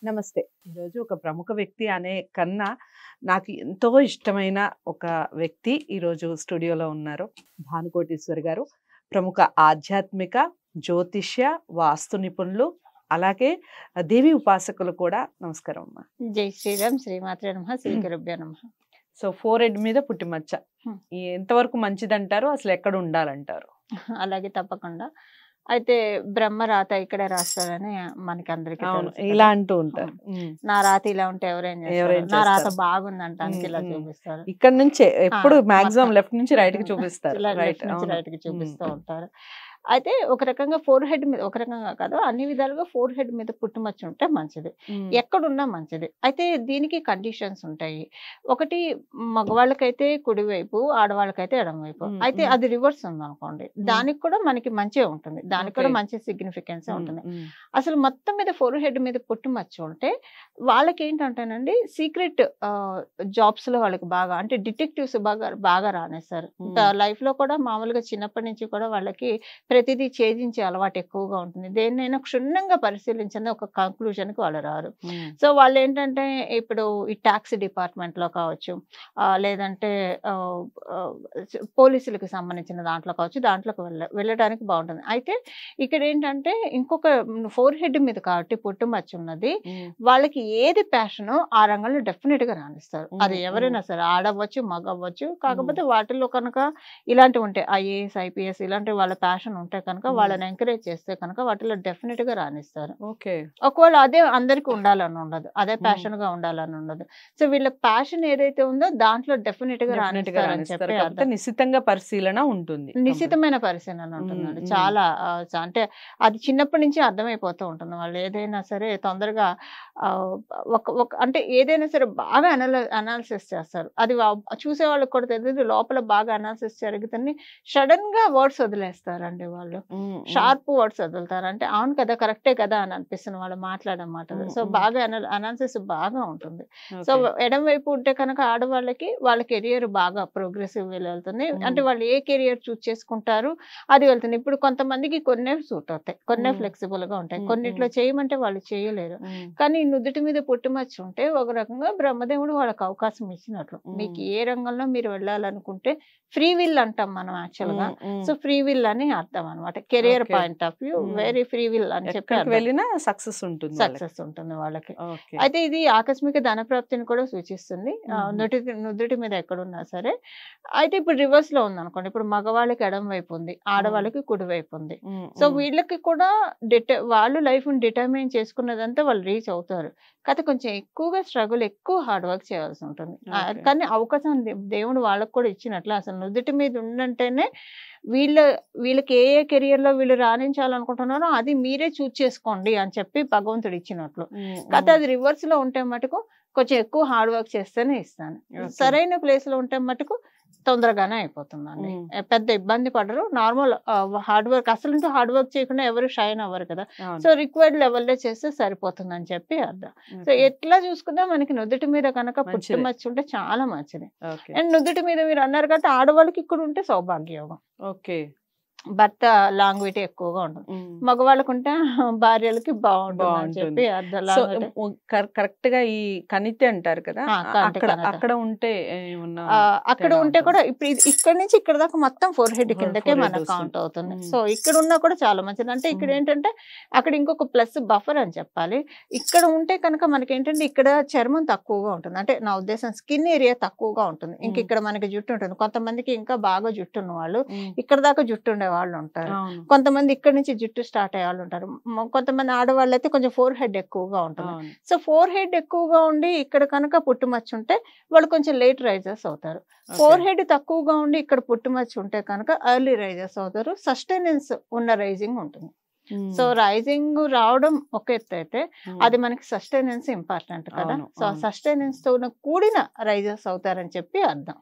నమస్తే. ఈరోజు ఒక ప్రముఖ వ్యక్తి అనే కన్నా నాకు ఎంతో ఇష్టమైన ఒక వ్యక్తి ఈరోజు స్టూడియోలో ఉన్నారు. భానుకోటీశ్వర్ గారు. ప్రముఖ ఆధ్యాత్మిక, జ్యోతిష్య, వాస్తు నిపుణులు, అలాగే దేవి ఉపాసకులు కూడా. నమస్కారం అమ్మా. జై శ్రీరామ్, శ్రీమాత్రే నమః, శ్రీ గురుభ్యో నమః. సో ఫోర్ హెడ్ మీద పుట్టిమచ్చ ఎంతవరకు మంచిదంటారు, అసలు ఎక్కడ ఉండాలంటారు? అలాగే తప్పకుండా. అయితే బ్రహ్మ రాత ఇక్కడే రాస్తారని మనకి అందరికీ అవును, తెలుసు కదా. ఇలా అంటూ ఉంటారు. నా రాత ఇలా ఉంటే ఎవరేం ఎవరేం చేస్తారు, నా రాత చేస్తారు? బాగుందంటానికి ఇలా చూపిస్తారు. ఇక్కడ నుంచే ఎప్పుడు మాక్సిమం మొత్తం. లెఫ్ట్ నుంచి రైట్ కి చూపిస్తారు. ఇలా రైట్, left నుంచి అవును. right కి చూపిస్తూ ఉంటారు. అయితే ఒక రకంగా ఫోర్ హెడ్ మీద, ఒక రకంగా కాదు అన్ని విధాలుగా ఫోర్ హెడ్ మీద పుట్టుమచ్చ ఉంటే మంచిది, ఎక్కడున్నా మంచిది. అయితే దీనికి కండిషన్స్ ఉంటాయి. ఒకటి మగవాళ్ళకైతే కుడివైపు, ఆడవాళ్ళకైతే ఎడమవైపు. అయితే అది రివర్స్ ఉందనుకోండి, దానికి కూడా మనకి మంచిగా ఉంటుంది, దానికి కూడా మంచి సిగ్నిఫికెన్స్ ఉంటుంది. అసలు మొత్తం మీద ఫోర్ హెడ్ మీద పుట్టుమచ్చ ఉంటే వాళ్ళకి ఏంటంటేనండి సీక్రెట్ జాబ్స్ లో వాళ్ళకి బాగా, అంటే డిటెక్టివ్స్ బాగా బాగా రానేస్తారు. లైఫ్ లో కూడా మామూలుగా చిన్నప్పటి నుంచి కూడా వాళ్ళకి ప్రతిదీ ఛేదించే అలవాటు ఎక్కువగా ఉంటుంది. దేన్నైనా క్షుణ్ణంగా పరిశీలించని ఒక కంక్లూజన్ కి వాళ్ళు రారు. సో వాళ్ళు ఏంటంటే ఇప్పుడు ఈ ట్యాక్స్ డిపార్ట్మెంట్ లో కావచ్చు, లేదంటే పోలీసులకు సంబంధించిన దాంట్లో కావచ్చు, దాంట్లోకి వెళ్ళడానికి బాగుంటుంది. అయితే ఇక్కడ ఏంటంటే ఇంకొక ఫోర్ హెడ్ మీద కాబట్టి పుట్టుమచ్చ ఉన్నది, వాళ్ళకి ఏది ప్యాషనో ఆ రంగంలో డెఫినెట్ గా రాణిస్తారు. అది ఎవరైనా సరే, ఆడవచ్చు మగ అవ్వచ్చు. కాకపోతే వాటిల్లో కనుక ఇలాంటివి ఉంటాయి, ఐఏఎస్ ఐపీఎస్ ఇలాంటి వాళ్ళ ప్యాషన్ ఉంటే కనుక వాళ్ళని ఎంకరేజ్ చేస్తే కనుక వాటిలో డెఫినెట్ గా రాణిస్తారు. ఒకవేళ అదే అందరికి ఉండాలని ఉండదు, అదే ప్యాషన్ గా ఉండాలని ఉండదు. సో వీళ్ళ ప్యాషన్ ఏదైతే ఉందో దాంట్లో డెఫినెట్ గా రాణిస్తారని చెప్పి అర్థం. నిశ్చితంగా పరిశీలన ఉంటుంది, నిశ్చితమైన పరిశీలన ఉంటుందండి. చాలా అంటే అది చిన్నప్పటి నుంచి అర్థమైపోతూ ఉంటుంది. వాళ్ళు ఏదైనా సరే తొందరగా అంటే ఏదైనా సరే బాగా అనాలిసిస్ చేస్తారు. అది చూసే వాళ్ళకి కూడా తెలియదు, లోపల బాగా అనాలిసిస్ జరుగుతుంది. సడన్ గా వర్డ్స్ వదిలేస్తారండి వాళ్ళు, షార్ప్ వర్డ్స్ వదులుతారు. అంటే అవును కదా, కరెక్టే కదా అని అనిపిస్తుంది వాళ్ళు మాట్లాడే మాటలు. సో బాగా అనాలిసిస్ బాగా ఉంటుంది. సో ఎడం వైపు ఉంటే కనుక ఆడవాళ్ళకి వాళ్ళ కెరియర్ బాగా ప్రోగ్రెసివ్ వెళ్తుంది. అంటే వాళ్ళు ఏ కెరియర్ చూస్ చేసుకుంటారు అది వెళ్తుంది. ఇప్పుడు కొంతమందికి కొన్నే సూట్ అవుతాయి, కొన్నే ఫ్లెక్సిబుల్ గా ఉంటాయి, కొన్నిట్లో చేయమంటే వాళ్ళు చేయలేరు. కానీ నుదుటి మీద పుట్టుమచ్చ ఉంటే ఒక రకంగా బ్రహ్మదేవుడు వాళ్ళకి అవకాశం ఇచ్చినట్లు. మీకు ఏ రంగంలో మీరు వెళ్ళాలనుకుంటే ఫ్రీ విల్ అంటాం మనం యాక్చువల్ గా. సో ఫ్రీ విల్ అని అర్థం అనమాట. Career point of view very free will అని చెప్పి వెళ్ళినా సక్సెస్ ఉంటుంది వాళ్ళకి. అయితే ఇది ఆకస్మిక ధనప్రాప్తిని కూడా సూచిస్తుంది నుదుటి మీద ఎక్కడున్నా సరే. అయితే ఇప్పుడు రివర్స్ లో ఉంది అనుకోండి, ఇప్పుడు మగవాళ్ళకి ఎడం వైపు ఉంది, ఆడవాళ్ళకి కుడి వైపు ఉంది. సో వీళ్ళకి కూడా వాళ్ళు లైఫ్ ని డిటర్మైన్ చేసుకున్నదంతా వాళ్ళు రీచ్ అవుతారు. కాకపోతే కొంచెం ఎక్కువగా స్ట్రగుల్, ఎక్కువ హార్డ్ వర్క్ చేయాల్సి ఉంటుంది. కానీ అవకాశం దేవుడు వాళ్ళకి కూడా ఇచ్చినట్లు. అసలు నుదుటి మీద ఉండంటేనే వీళ్ళకి ఏ కెరియర్ లో వీళ్ళు రాణించాలనుకుంటున్నారో అది మీరే చూస్ చేసుకోండి అని చెప్పి భగవంతుడు ఇచ్చినట్లు. కాకపోతే అది రివర్స్ లో ఉంటే మటుకు కొంచెం ఎక్కువ హార్డ్ వర్క్ చేస్తేనే ఇస్తాను. సరైన ప్లేస్ లో ఉంటే మటుకు తొందరగానే అయిపోతుందండి, పెద్ద ఇబ్బంది పడరు. నార్మల్ హార్డ్ వర్క్, అసలు హార్డ్ వర్క్ చేయకుండా ఎవరు షైన్ అవ్వరు కదా. సో రిక్వైర్డ్ లెవెల్లో చేస్తే సరిపోతుంది అని చెప్పి అర్థం. సో ఎట్లా చూసుకున్నా మనకి నుదుటి మీద కనుక పుట్టుమచ్చ ఉంటే చాలా మంచిది. అండ్ నుదుటి మీద మీరు అన్నారు కాబట్టి ఆడవాళ్ళకి ఇక్కడ ఉంటే సౌభాగ్యయోగం. భర్త లాంగ్విటీ ఎక్కువగా ఉంటుంది, మగవాళ్ళకు ఉంటే భార్యలకి బాగుంటుంది అని చెప్పి అర్థం. కరెక్ట్ గా ఈ కనితే అంటారు కదా, అక్కడ ఉంటే కూడా ఇప్పుడు ఇక్కడ నుంచి ఇక్కడ దాకా మొత్తం ఫోర్ హెడ్ కిందకే మనకు కౌంట్ అవుతుంది. సో ఇక్కడ ఉన్నా కూడా చాలా మంచిది. అంటే ఇక్కడ ఏంటంటే అక్కడ ఇంకొక ప్లస్ బఫర్ అని చెప్పాలి. ఇక్కడ ఉంటే కనుక మనకి ఏంటంటే ఇక్కడ చర్మం తక్కువగా ఉంటుంది, అంటే నా ఉద్దేశం స్కిన్ ఏరియా తక్కువగా ఉంటుంది. ఇంక ఇక్కడ మనకి జుట్టు ఉంటుంది. కొంతమందికి ఇంకా బాగా జుట్టు ఉన్న వాళ్ళు ఇక్కడ దాకా జుట్టు ఉండే వాళ్ళు ఉంటారు, కొంతమంది ఇక్కడ నుంచి జుట్టు స్టార్ట్ అయ్యే వాళ్ళు ఉంటారు, కొంతమంది ఆడవాళ్ళు అయితే కొంచెం ఫోర్ హెడ్ ఎక్కువగా ఉంటుంది. సో ఫోర్ హెడ్ ఎక్కువగా ఉండి ఇక్కడ కనుక పుట్టుమచ్చ ఉంటే వాళ్ళు కొంచెం లేట్ రైజర్స్ అవుతారు. ఫోర్ హెడ్ తక్కువగా ఉండి ఇక్కడ పుట్టుమచ్చ ఉంటే కనుక ఎర్లీ రైజర్స్ అవుతారు. సస్టైనెన్స్ ఉన్న రైజింగ్ ఉంటుంది. సో రైజింగ్ రావడం ఒక ఎత్తు అయితే అది మనకి సస్టైనెన్స్ ఇంపార్టెంట్ కదా. సో సస్టైనెన్స్ తో కూడిన రైజర్స్ అవుతారని చెప్పి అర్థం.